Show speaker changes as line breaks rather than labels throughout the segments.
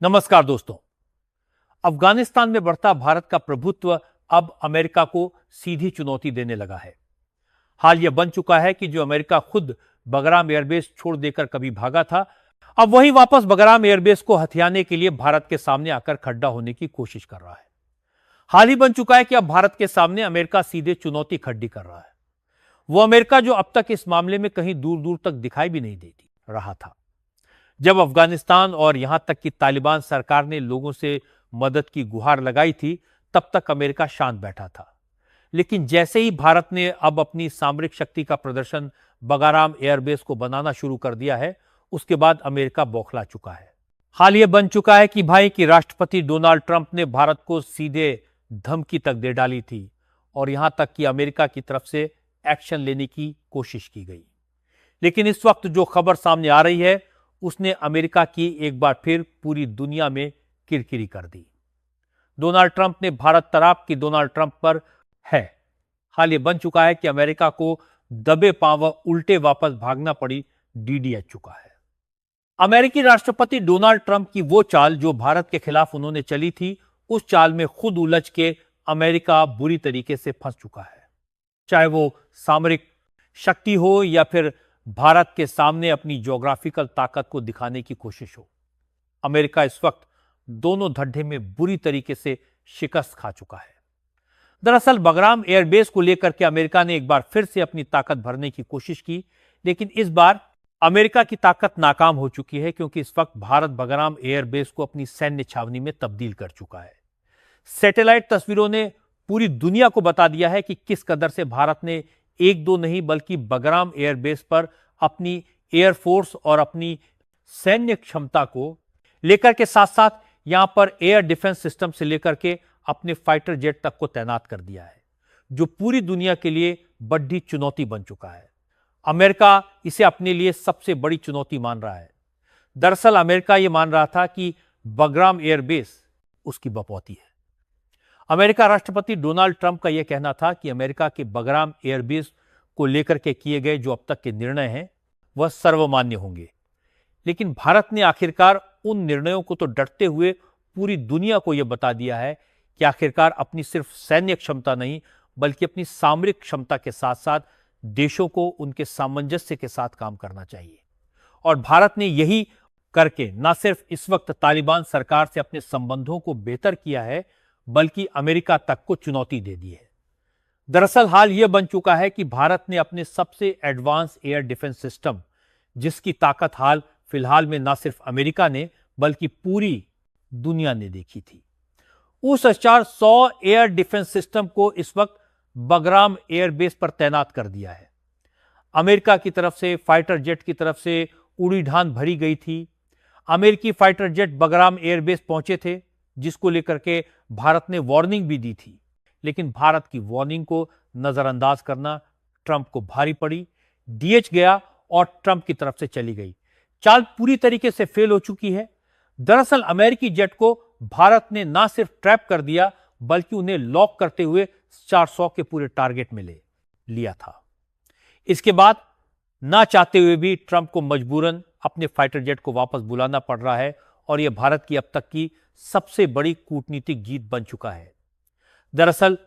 नमस्कार दोस्तों। अफगानिस्तान में बढ़ता भारत का प्रभुत्व अब अमेरिका को सीधी चुनौती देने लगा है। हाल यह बन चुका है कि जो अमेरिका खुद बगराम एयरबेस छोड़ देकर कभी भागा था, अब वही वापस बगराम एयरबेस को हथियाने के लिए भारत के सामने आकर खड़ा होने की कोशिश कर रहा है। हाल ही बन चुका है कि अब भारत के सामने अमेरिका सीधे चुनौती खड़ी कर रहा है। वो अमेरिका जो अब तक इस मामले में कहीं दूर दूर तक दिखाई भी नहीं देती रहा था। जब अफगानिस्तान और यहां तक कि तालिबान सरकार ने लोगों से मदद की गुहार लगाई थी, तब तक अमेरिका शांत बैठा था। लेकिन जैसे ही भारत ने अब अपनी सामरिक शक्ति का प्रदर्शन बगाराम एयरबेस को बनाना शुरू कर दिया है, उसके बाद अमेरिका बौखला चुका है। हाल यह बन चुका है कि भाई कि राष्ट्रपति डोनाल्ड ट्रंप ने भारत को सीधे धमकी तक दे डाली थी और यहां तक कि अमेरिका की तरफ से एक्शन लेने की कोशिश की गई। लेकिन इस वक्त जो खबर सामने आ रही है, उसने अमेरिका की एक बार फिर पूरी दुनिया में किरकिरी कर दी। डोनाल्ड ट्रंप ने भारत तराप की डोनाल्ड ट्रंप पर है। हाल ये बन चुका है कि अमेरिका को दबे पांव उल्टे वापस भागना पड़ी डीडीएच चुका है। अमेरिकी राष्ट्रपति डोनाल्ड ट्रंप की वो चाल जो भारत के खिलाफ उन्होंने चली थी, उस चाल में खुद उलझ के अमेरिका बुरी तरीके से फंस चुका है। चाहे वो सामरिक शक्ति हो या फिर भारत के सामने अपनी ज्योग्राफिकल ताकत को दिखाने की कोशिश हो, अमेरिका इस वक्त दोनों धड्ढे में बुरी तरीके से शिकस्त खा चुका है। दरअसल बगराम एयरबेस को लेकर के अमेरिका ने एक बार फिर से अपनी ताकत भरने की कोशिश की, लेकिन इस बार अमेरिका की ताकत नाकाम हो चुकी है, क्योंकि इस वक्त भारत बगराम एयरबेस को अपनी सैन्य छावनी में तब्दील कर चुका है। सैटेलाइट तस्वीरों ने पूरी दुनिया को बता दिया है कि किस कदर से भारत ने एक दो नहीं बल्कि बगराम एयरबेस पर अपनी एयरफोर्स और अपनी सैन्य क्षमता को लेकर के साथ साथ यहां पर एयर डिफेंस सिस्टम से लेकर के अपने फाइटर जेट तक को तैनात कर दिया है, जो पूरी दुनिया के लिए बड़ी चुनौती बन चुका है। अमेरिका इसे अपने लिए सबसे बड़ी चुनौती मान रहा है। दरअसल अमेरिका यह मान रहा था कि बगराम एयरबेस उसकी बपौती है। अमेरिका राष्ट्रपति डोनाल्ड ट्रंप का यह कहना था कि अमेरिका के बगराम एयरबेस को लेकर के किए गए जो अब तक के निर्णय हैं, वह सर्वमान्य होंगे। लेकिन भारत ने आखिरकार उन निर्णयों को तो डटते हुए पूरी दुनिया को यह बता दिया है कि आखिरकार अपनी सिर्फ सैन्य क्षमता नहीं बल्कि अपनी सामरिक क्षमता के साथ साथ देशों को उनके सामंजस्य के साथ काम करना चाहिए। और भारत ने यही करके न सिर्फ इस वक्त तालिबान सरकार से अपने संबंधों को बेहतर किया है, बल्कि अमेरिका तक को चुनौती दे दी है। दरअसल हाल यह बन चुका है कि भारत ने अपने सबसे एडवांस एयर डिफेंस सिस्टम, जिसकी ताकत हाल फिलहाल में न सिर्फ अमेरिका ने बल्कि पूरी दुनिया ने देखी थी, उस 400 एयर डिफेंस सिस्टम को इस वक्त बगराम एयरबेस पर तैनात कर दिया है। अमेरिका की तरफ से फाइटर जेट की तरफ से उड़ी ढान भरी गई थी। अमेरिकी फाइटर जेट बगराम एयरबेस पहुंचे थे, जिसको लेकर के भारत ने वार्निंग भी दी थी, लेकिन भारत की वार्निंग को नजरअंदाज करना ट्रंप को भारी पड़ी। डीएच गया और ट्रंप की तरफ से चली गई। चाल पूरी तरीके से फेल हो चुकी है। दरअसल अमेरिकी जेट को भारत ने ना सिर्फ ट्रैप कर दिया बल्कि उन्हें लॉक करते हुए 400 के पूरे टारगेट में ले लिया था। इसके बाद ना चाहते हुए भी ट्रंप को मजबूरन अपने फाइटर जेट को वापस बुलाना पड़ रहा है और यह भारत की अब तक की सबसे बड़ी कूटनीतिक जीत बन चुका है। दरअसल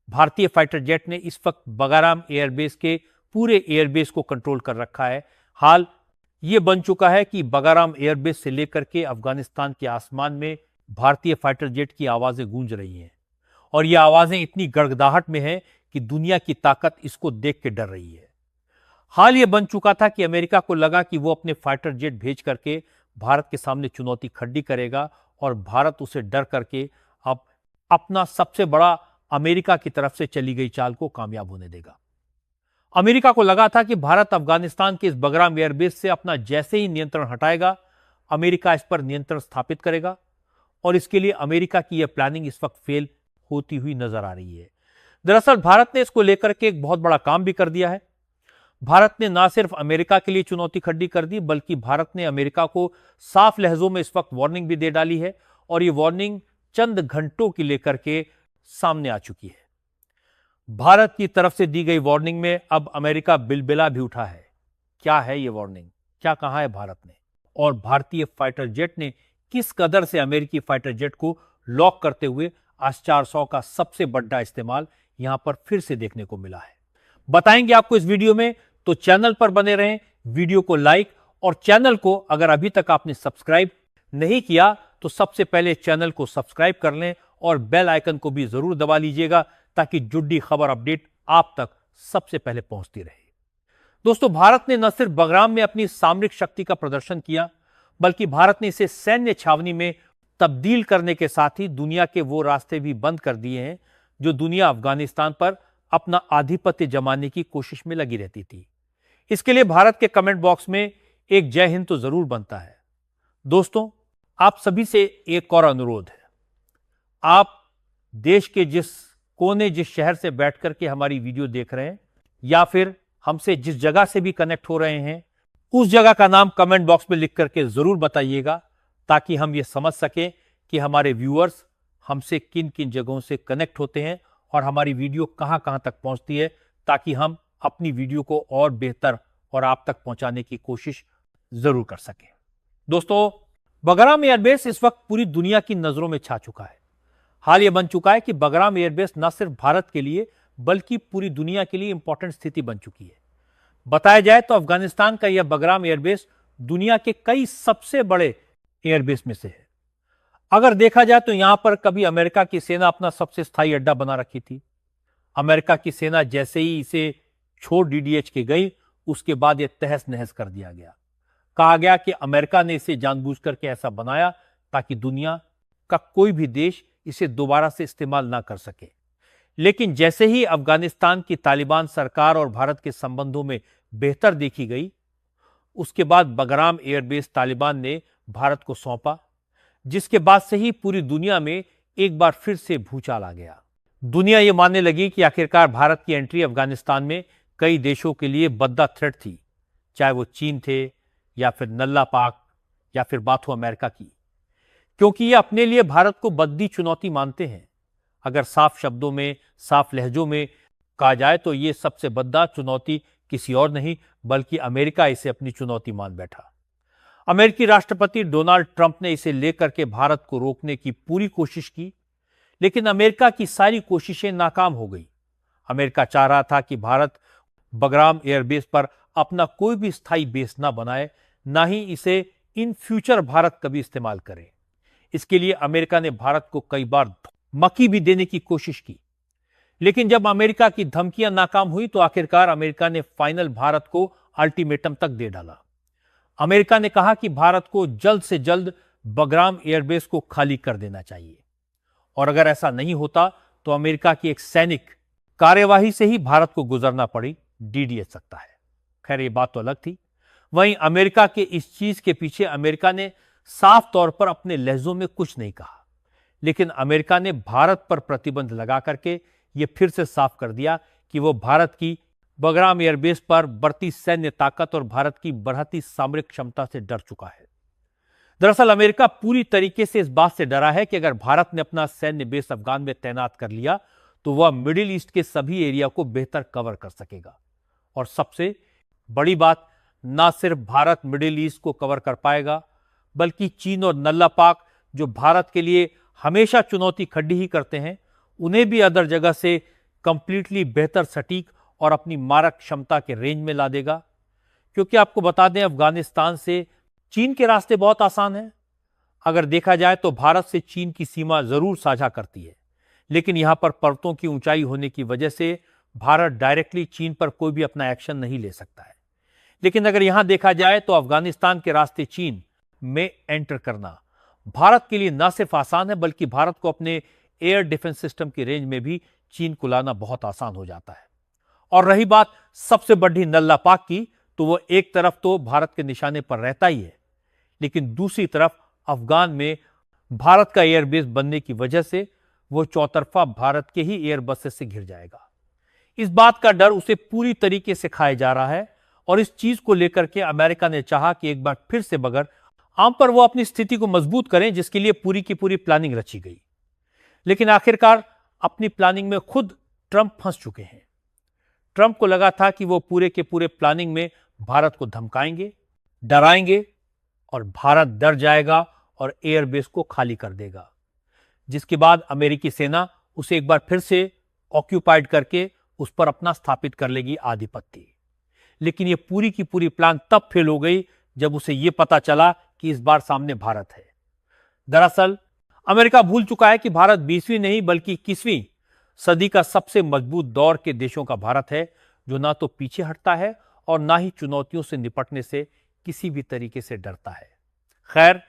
भारतीय फाइटर जेट ने इस वक्त बगराम एयरबेस के पूरे एयरबेस को कंट्रोल कर रखा है। हाल यह बन चुका है कि बगराम एयरबेस से लेकर के अफगानिस्तान के आसमान में भारतीय फाइटर जेट की आवाजें गूंज रही हैं और ये आवाजें इतनी गड़गड़ाहट में हैं कि दुनिया की ताकत इसको देख के डर रही है। हाल यह बन चुका था कि अमेरिका को लगा कि वो अपने फाइटर जेट भेज करके भारत के सामने चुनौती खड़ी करेगा और भारत उसे डर करके अब अपना सबसे बड़ा अमेरिका की तरफ से चली गई चाल को कामयाब होने देगा। अमेरिका को लगा था कि भारत अफगानिस्तान के इस बगराम एयरबेस से अपना जैसे ही नियंत्रण हटाएगा, अमेरिका इस पर नियंत्रण स्थापित करेगा और इसके लिए अमेरिका की यह प्लानिंग इस वक्त फेल होती हुई नजर आ रही है। दरअसल भारत ने इसको लेकर के एक बहुत बड़ा काम भी कर दिया है। भारत ने ना सिर्फ अमेरिका के लिए चुनौती खड़ी कर दी बल्कि भारत ने अमेरिका को साफ लहजों में इस वक्त वार्निंग भी दे डाली है और ये वार्निंग चंद घंटों की लेकर के सामने आ चुकी है। भारत की तरफ से दी गई वार्निंग में अब अमेरिका बिलबिला भी उठा है। क्या है ये वार्निंग, क्या कहा है भारत ने और भारतीय फाइटर जेट ने किस कदर से अमेरिकी फाइटर जेट को लॉक करते हुए S-400 का सबसे बड़ा इस्तेमाल यहां पर फिर से देखने को मिला है। बताएंगे आपको इस वीडियो में, तो चैनल पर बने रहें, वीडियो को लाइक और चैनल को अगर अभी तक आपने सब्सक्राइब नहीं किया तो सबसे पहले चैनल को सब्सक्राइब कर लें और बेल आइकन को भी जरूर दबा लीजिएगा ताकि जुड़ी खबर अपडेट आप तक सबसे पहले पहुंचती रहे। दोस्तों, भारत ने न सिर्फ बगराम में अपनी सामरिक शक्ति का प्रदर्शन किया, बल्कि भारत ने इसे सैन्य छावनी में तब्दील करने के साथ ही दुनिया के वो रास्ते भी बंद कर दिए हैं जो दुनिया अफगानिस्तान पर अपना आधिपत्य जमाने की कोशिश में लगी रहती थी। इसके लिए भारत के कमेंट बॉक्स में एक जय हिंद तो जरूर बनता है। दोस्तों, आप सभी से एक और अनुरोध है, आप देश के जिस कोने, जिस शहर से बैठकर के हमारी वीडियो देख रहे हैं या फिर हमसे जिस जगह से भी कनेक्ट हो रहे हैं, उस जगह का नाम कमेंट बॉक्स में लिख करके जरूर बताइएगा ताकि हम ये समझ सकें कि हमारे व्यूअर्स हमसे किन किन जगहों से कनेक्ट होते हैं और हमारी वीडियो कहां कहां तक पहुंचती है, ताकि हम अपनी वीडियो को और बेहतर और आप तक पहुंचाने की कोशिश जरूर कर सकें। दोस्तों, बगराम एयरबेस इस वक्त पूरी दुनिया की नजरों में छा चुका है। हाल यह बन चुका है कि बगराम एयरबेस न सिर्फ भारत के लिए बल्कि पूरी दुनिया के लिए इंपॉर्टेंट स्थिति बन चुकी है। बताया जाए तो अफगानिस्तान का यह बगराम एयरबेस दुनिया के कई सबसे बड़े एयरबेस में से है। अगर देखा जाए तो यहां पर कभी अमेरिका की सेना अपना सबसे स्थायी अड्डा बना रखी थी। अमेरिका की सेना जैसे ही इसे छोड़ DDH के गई, उसके बाद यह तहस नहस कर दिया गया। कहा गया कि अमेरिका ने इसे जानबूझ करके ऐसा बनाया ताकि दुनिया का कोई भी देश इसे दोबारा से इस्तेमाल ना कर सके। लेकिन जैसे ही अफगानिस्तान की तालिबान सरकार और भारत के संबंधों में बेहतर देखी गई, उसके बाद बगराम एयरबेस तालिबान ने भारत को सौंपा, जिसके बाद से ही पूरी दुनिया में एक बार फिर से भूचाल आ गया। दुनिया यह मानने लगी कि आखिरकार भारत की एंट्री अफगानिस्तान में कई देशों के लिए बद्दा थ्रेट थी, चाहे वो चीन थे या फिर नल्ला पाक या फिर बात हो अमेरिका की, क्योंकि ये अपने लिए भारत को बद्दी चुनौती मानते हैं। अगर साफ शब्दों में, साफ लहजों में कहा जाए तो ये सबसे बद्दा चुनौती किसी और नहीं बल्कि अमेरिका इसे अपनी चुनौती मान बैठा। अमेरिकी राष्ट्रपति डोनाल्ड ट्रंप ने इसे लेकर के भारत को रोकने की पूरी कोशिश की, लेकिन अमेरिका की सारी कोशिशें नाकाम हो गई। अमेरिका चाह रहा था कि भारत बगराम एयरबेस पर अपना कोई भी स्थायी बेस ना बनाए, ना ही इसे इन फ्यूचर भारत कभी इस्तेमाल करे। इसके लिए अमेरिका ने भारत को कई बार मकी भी देने की कोशिश की, लेकिन जब अमेरिका की धमकियां नाकाम हुई तो आखिरकार अमेरिका ने फाइनल भारत को अल्टीमेटम तक दे डाला। अमेरिका ने कहा कि भारत को जल्द से जल्द बगराम एयरबेस को खाली कर देना चाहिए, और अगर ऐसा नहीं होता तो अमेरिका की एक सैनिक कार्यवाही से ही भारत को गुजरना पड़ी DDH सकता है। खैर, ये बात तो अलग थी। वहीं अमेरिका के इस चीज के पीछे अमेरिका ने साफ तौर पर अपने लहजों में कुछ नहीं कहा, लेकिन अमेरिका ने भारत पर प्रतिबंध लगा करके यह फिर से साफ कर दिया कि वो भारत की बगराम एयरबेस पर बढ़ती सैन्य ताकत और भारत की बढ़ती सामरिक क्षमता से डर चुका है। दरअसल अमेरिका पूरी तरीके से इस बात से डरा है कि अगर भारत ने अपना सैन्य बेस अफगान में तैनात कर लिया तो वह मिडिल ईस्ट के सभी एरिया को बेहतर कवर कर सकेगा। और सबसे बड़ी बात, ना सिर्फ भारत मिडिल ईस्ट को कवर कर पाएगा बल्कि चीन और नल्ला पाक, जो भारत के लिए हमेशा चुनौती खड़ी ही करते हैं, उन्हें भी अदर जगह से कंप्लीटली बेहतर सटीक और अपनी मारक क्षमता के रेंज में ला देगा। क्योंकि आपको बता दें, अफगानिस्तान से चीन के रास्ते बहुत आसान हैं। अगर देखा जाए तो भारत से चीन की सीमा जरूर साझा करती है, लेकिन यहां पर पर्वतों की ऊंचाई होने की वजह से भारत डायरेक्टली चीन पर कोई भी अपना एक्शन नहीं ले सकता है। लेकिन अगर यहां देखा जाए तो अफगानिस्तान के रास्ते चीन में एंटर करना भारत के लिए न सिर्फ आसान है बल्कि भारत को अपने एयर डिफेंस सिस्टम की रेंज में भी चीन को लाना बहुत आसान हो जाता है। और रही बात सबसे बड़ी नल्ला पाक की, तो वो एक तरफ तो भारत के निशाने पर रहता ही है, लेकिन दूसरी तरफ अफगान में भारत का एयरबेस बनने की वजह से वो चौतरफा भारत के ही एयरबसेस से घिर जाएगा। इस बात का डर उसे पूरी तरीके से खाया जा रहा है और इस चीज को लेकर के अमेरिका ने चाहा कि एक बार फिर से बगैर आम पर वो अपनी स्थिति को मजबूत करें, जिसके लिए पूरी की पूरी प्लानिंग रची गई। लेकिन आखिरकार अपनी प्लानिंग में खुद ट्रंप फंस चुके हैं। ट्रंप को लगा था कि वो पूरे के पूरे प्लानिंग में भारत को धमकाएंगे, डराएंगे और भारत डर जाएगा और एयरबेस को खाली कर देगा, जिसके बाद अमेरिकी सेना उसे एक बार फिर से ऑक्यूपाइड करके उस पर अपना स्थापित कर लेगी आधिपत्य। लेकिन यह पूरी की पूरी प्लान तब फेल हो गई जब उसे यह पता चला कि इस बार सामने भारत है। दरअसल अमेरिका भूल चुका है कि भारत 20वीं नहीं बल्कि 21वीं सदी का सबसे मजबूत दौर के देशों का भारत है, जो ना तो पीछे हटता है और ना ही चुनौतियों से निपटने से किसी भी तरीके से डरता है। खैर,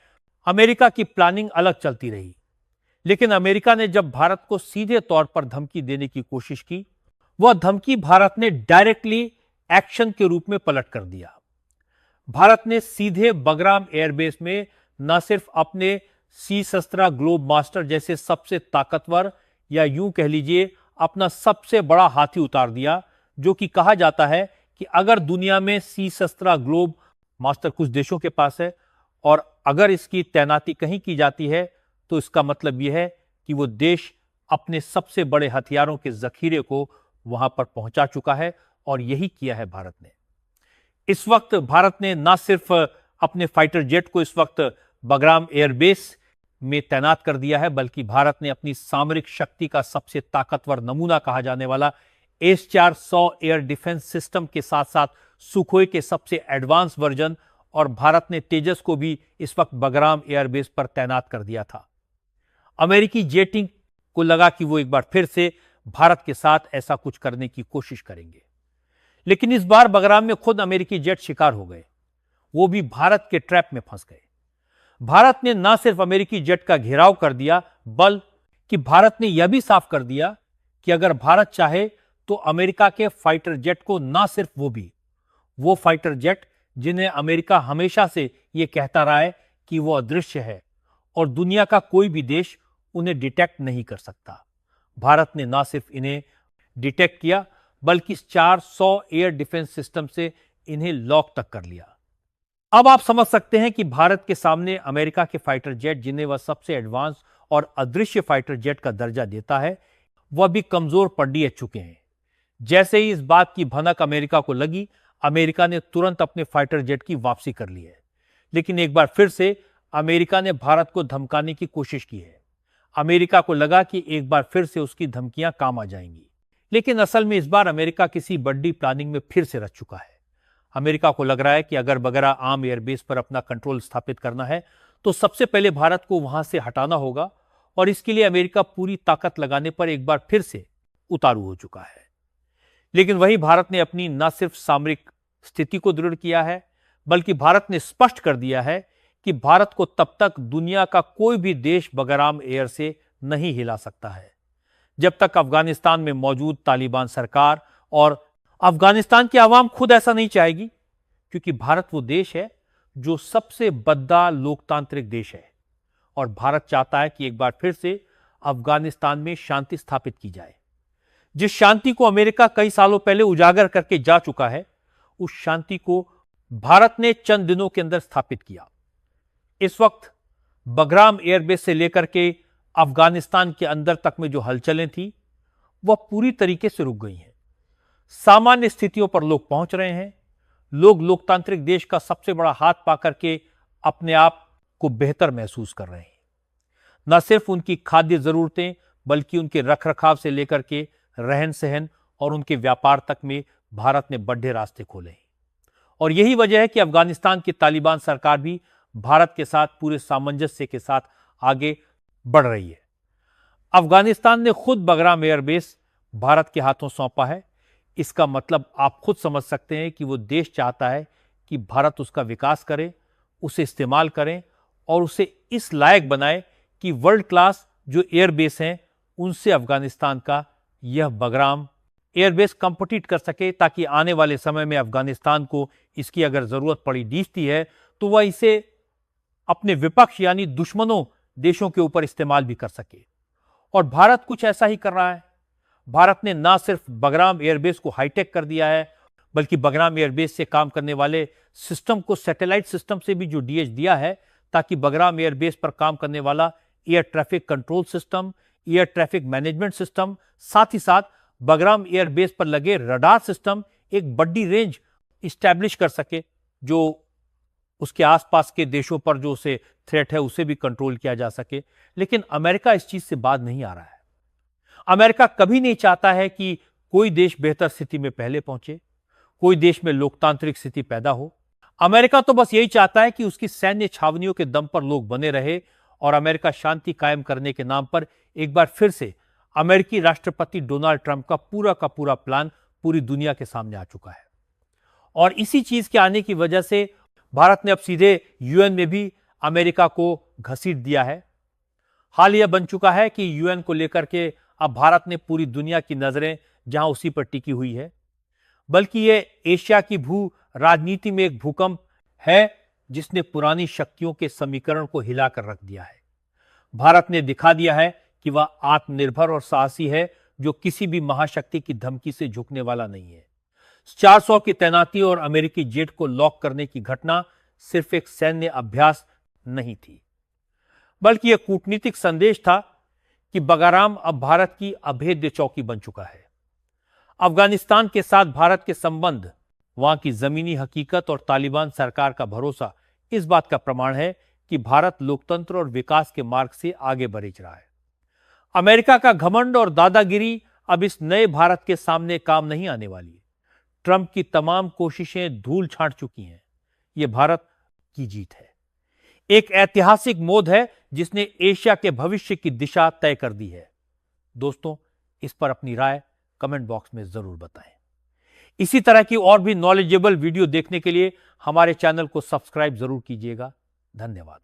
अमेरिका की प्लानिंग अलग चलती रही, लेकिन अमेरिका ने जब भारत को सीधे तौर पर धमकी देने की कोशिश की, वह धमकी भारत ने डायरेक्टली एक्शन के रूप में पलट कर दिया। भारत ने सीधे बगराम एयरबेस में न सिर्फ अपने C-17 ग्लोब मास्टर जैसे सबसे ताकतवर, या यूं कह लीजिए अपना सबसे बड़ा हाथी उतार दिया, जो कि कहा जाता है कि अगर दुनिया में C-17 ग्लोब मास्टर कुछ देशों के पास है और अगर इसकी तैनाती कहीं की जाती है तो इसका मतलब यह है कि वो देश अपने सबसे बड़े हथियारों के जखीरे को वहां पर पहुंचा चुका है, और यही किया है भारत ने। इस वक्त भारत ने न सिर्फ अपने फाइटर जेट को इस वक्त बगराम एयरबेस में तैनात कर दिया है, बल्कि भारत ने अपनी सामरिक शक्ति का सबसे ताकतवर नमूना कहा जाने वाला S-400 एयर डिफेंस सिस्टम के साथ साथ सुखोई के सबसे एडवांस वर्जन और भारत ने तेजस को भी इस वक्त बगराम एयरबेस पर तैनात कर दिया था। अमेरिकी जेटिंग को लगा कि वो एक बार फिर से भारत के साथ ऐसा कुछ करने की कोशिश करेंगे, लेकिन इस बार बगराम में खुद अमेरिकी जेट शिकार हो गए, वो भी भारत के ट्रैप में फंस गए। भारत ने न सिर्फ अमेरिकी जेट का घेराव कर दिया, बल्कि भारत ने यह भी साफ कर दिया कि अगर भारत चाहे तो अमेरिका के फाइटर जेट को, ना सिर्फ वो फाइटर जेट जिन्हें अमेरिका हमेशा से यह कहता रहा है कि वो अदृश्य है और दुनिया का कोई भी देश उन्हें डिटेक्ट नहीं कर सकता, भारत ने ना सिर्फ इन्हें डिटेक्ट किया बल्कि 400 एयर डिफेंस सिस्टम से इन्हें लॉक तक कर लिया। अब आप समझ सकते हैं कि भारत के सामने अमेरिका के फाइटर जेट, जिन्हें वह सबसे एडवांस और अदृश्य फाइटर जेट का दर्जा देता है, वह भी कमजोर पड़ चुके हैं। जैसे ही इस बात की भनक अमेरिका को लगी, अमेरिका ने तुरंत अपने फाइटर जेट की वापसी कर ली है। लेकिन एक बार फिर से अमेरिका ने भारत को धमकाने की कोशिश की है। अमेरिका को लगा कि एक बार फिर से उसकी धमकियां काम आ जाएंगी, लेकिन असल में इस बार अमेरिका किसी बड़ी प्लानिंग में फिर से रच चुका है। अमेरिका को लग रहा है कि अगर बगरा आम एयरबेस पर अपना कंट्रोल स्थापित करना है तो सबसे पहले भारत को वहां से हटाना होगा, और इसके लिए अमेरिका पूरी ताकत लगाने पर एक बार फिर से उतारू हो चुका है। लेकिन वही भारत ने अपनी न सिर्फ सामरिक स्थिति को दृढ़ किया है, बल्कि भारत ने स्पष्ट कर दिया है कि भारत को तब तक दुनिया का कोई भी देश बगराम एयर से नहीं हिला सकता है, जब तक अफगानिस्तान में मौजूद तालिबान सरकार और अफगानिस्तान की आवाम खुद ऐसा नहीं चाहेगी, क्योंकि भारत वो देश है जो सबसे बद्दा लोकतांत्रिक देश है, और भारत चाहता है कि एक बार फिर से अफगानिस्तान में शांति स्थापित की जाए। जिस शांति को अमेरिका कई सालों पहले उजागर करके जा चुका है, उस शांति को भारत ने चंद दिनों के अंदर स्थापित किया। इस वक्त बगराम एयरबेस से लेकर के अफगानिस्तान के अंदर तक में जो हलचलें थी, वह पूरी तरीके से रुक गई हैं। सामान्य स्थितियों पर लोग पहुंच रहे हैं। लोग लोकतांत्रिक देश का सबसे बड़ा हाथ पाकर के अपने आप को बेहतर महसूस कर रहे हैं। न सिर्फ उनकी खाद्य जरूरतें, बल्कि उनके रखरखाव से लेकर के रहन सहन और उनके व्यापार तक में भारत ने बड़े रास्ते खोले हैं। और यही वजह है कि अफगानिस्तान की तालिबान सरकार भी भारत के साथ पूरे सामंजस्य के साथ आगे बढ़ रही है। अफगानिस्तान ने खुद बगराम एयरबेस भारत के हाथों सौंपा है। इसका मतलब आप खुद समझ सकते हैं कि वो देश चाहता है कि भारत उसका विकास करे, उसे इस्तेमाल करें और उसे इस लायक बनाए कि वर्ल्ड क्लास जो एयरबेस हैं उनसे अफगानिस्तान का यह बगराम एयरबेस कंपीट कर सके, ताकि आने वाले समय में अफगानिस्तान को इसकी अगर जरूरत पड़ी दीजती है तो वह इसे अपने विपक्ष यानी दुश्मनों देशों के ऊपर इस्तेमाल भी कर सके। और भारत कुछ ऐसा ही कर रहा है। भारत ने ना सिर्फ बगराम एयरबेस को हाईटेक कर दिया है, बल्कि बगराम एयरबेस से काम करने वाले सिस्टम को सैटेलाइट सिस्टम से भी जो डीएच दिया है, ताकि बगराम एयरबेस पर काम करने वाला air traffic control system, air traffic management system, साथ ही साथ बगराम एयरबेस पर लगे रडार सिस्टम एक बड़ी रेंज इस्टेब्लिश कर सके, जो उसके आसपास के देशों पर जो उसे थ्रेट है उसे भी कंट्रोल किया जा सके। लेकिन अमेरिका इस चीज से बाज नहीं आ रहा है। अमेरिका कभी नहीं चाहता है कि कोई देश बेहतर स्थिति में पहले पहुंचे, कोई देश में लोकतांत्रिक स्थिति पैदा हो। अमेरिका तो बस यही चाहता है कि उसकी सैन्य छावनियों के दम पर लोग बने रहे और अमेरिका शांति कायम करने के नाम पर एक बार फिर से अमेरिकी राष्ट्रपति डोनाल्ड ट्रंप का पूरा प्लान पूरी दुनिया के सामने आ चुका है। और इसी चीज के आने की वजह से भारत ने अब सीधे यूएन में भी अमेरिका को घसीट दिया है। हाल यह बन चुका है कि यूएन को लेकर के अब भारत ने पूरी दुनिया की नजरें जहां उसी पर टिकी हुई है, बल्कि यह एशिया की भू राजनीति में एक भूकंप है जिसने पुरानी शक्तियों के समीकरण को हिलाकर रख दिया है। भारत ने दिखा दिया है कि वह आत्मनिर्भर और साहसी है, जो किसी भी महाशक्ति की धमकी से झुकने वाला नहीं है। 400 की तैनाती और अमेरिकी जेट को लॉक करने की घटना सिर्फ एक सैन्य अभ्यास नहीं थी, बल्कि यह कूटनीतिक संदेश था कि बगाराम अब भारत की अभेद्य चौकी बन चुका है। अफगानिस्तान के साथ भारत के संबंध, वहां की जमीनी हकीकत और तालिबान सरकार का भरोसा इस बात का प्रमाण है कि भारत लोकतंत्र और विकास के मार्ग से आगे बढ़ रहा है। अमेरिका का घमंड और दादागिरी अब इस नए भारत के सामने काम नहीं आने वाली है। ट्रंप की तमाम कोशिशें धूल छांट चुकी हैं। यह भारत की जीत है, एक ऐतिहासिक मोड़ है जिसने एशिया के भविष्य की दिशा तय कर दी है। दोस्तों, इस पर अपनी राय कमेंट बॉक्स में जरूर बताएं। इसी तरह की और भी नॉलेजेबल वीडियो देखने के लिए हमारे चैनल को सब्सक्राइब जरूर कीजिएगा। धन्यवाद।